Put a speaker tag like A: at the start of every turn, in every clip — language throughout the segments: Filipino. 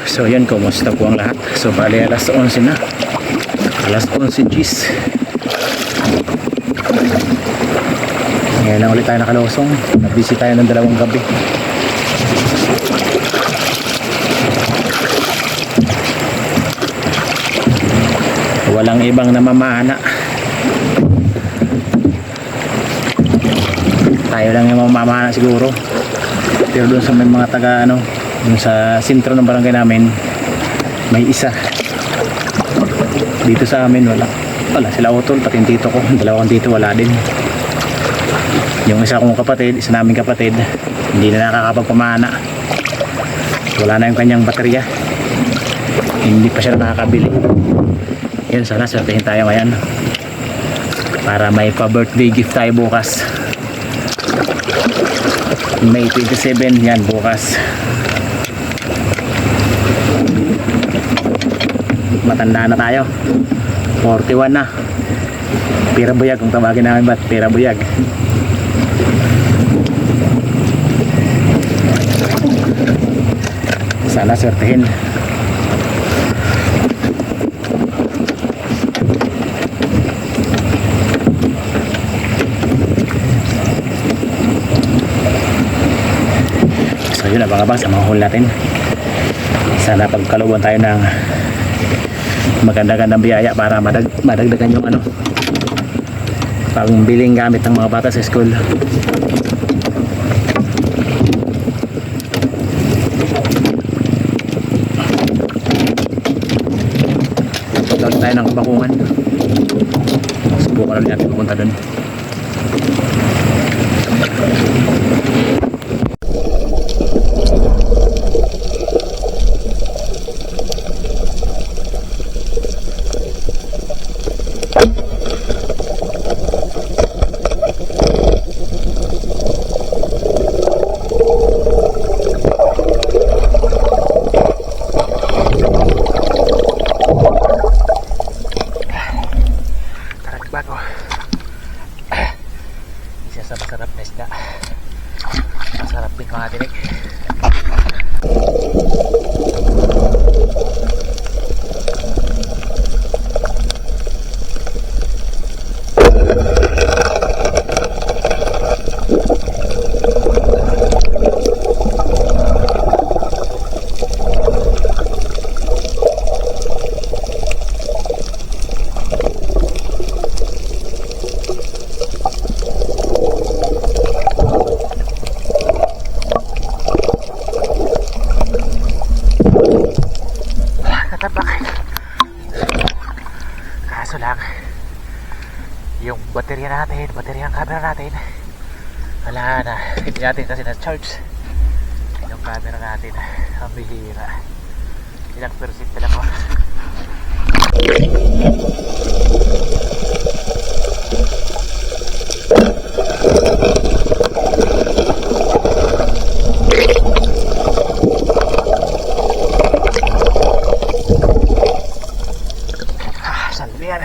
A: So yun, kumusta po ang lahat? So bali alas 11 na. Alas 11 G's. Ngayon lang ulit tayo nakalusong. Nag-busy tayo ng 2 gabi. Walang ibang namamana. Tayo lang yung mamamana siguro. Pero doon sa may mga taga ano, doon sa sentro ng barangay namin, may isa. Dito sa amin wala sila utol, pati yung tito ko, 2 tito wala din. Yung isa kong kapatid, isa naming kapatid, hindi na nakakapagpamana. Wala na yung kanyang baterya, hindi pa siya nakakabili. Yun, sana swertehin tayo ngayon para may pa-birthday gift tayo bukas. May 27 yan bukas. Matanda na tayo, 41 na. Pira buyag kung tawagin namin, ba't pira buyag. Sana swertehin. So yun, abang-abang sa mga hole natin. Sana pagkaluban tayo ng maganda-gandang biyaya para madagdagan yung ano, pangbiling gamit ng mga bata sa school. Doon tayo ng Kabakungan. Subukan ulit natin pupunta doon. Bago isa sa masarap na isda, masarap din mga tinik. Kaso lang yung baterya ng camera natin wala na, hindi natin kasi na-charge yung camera natin. Ang bihira, ilang percent lang ako. Salbihan.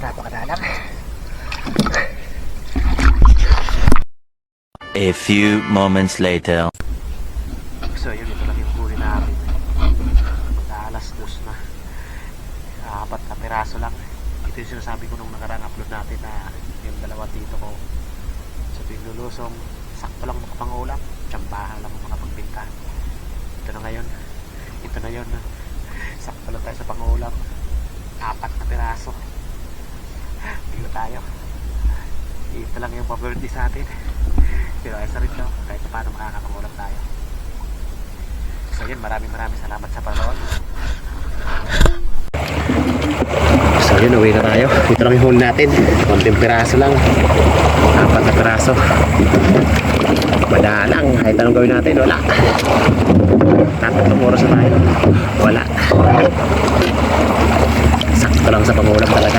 A: Napakadalang.
B: A few moments later.
A: So yun, ito lang yung huli namin. Alas 2 na. 4 na piraso lang. Ito yung sinasabi ko nung nakarang upload natin na yung 2 tito ko sa tuwing lulusong sakto lang makapangulam, tsambahan lang makapagbinta. Ito na ngayon, ito na yun, sakto lang tayo sa pangulam, 4 na piraso. Dito tayo, ito lang yung pa-birthday sa atin. Pero ayos na rin to, kahit paano makakapangulam tayo. So yun, maraming salamat sa panood. So yun, uwi na tayo. Ito lang yung hole natin, konting piraso lang, 4 na piraso. Madalang, kahit anong gawin natin, wala. Tatlong oras na tayo, wala. Sakto lang sa pangulam talaga.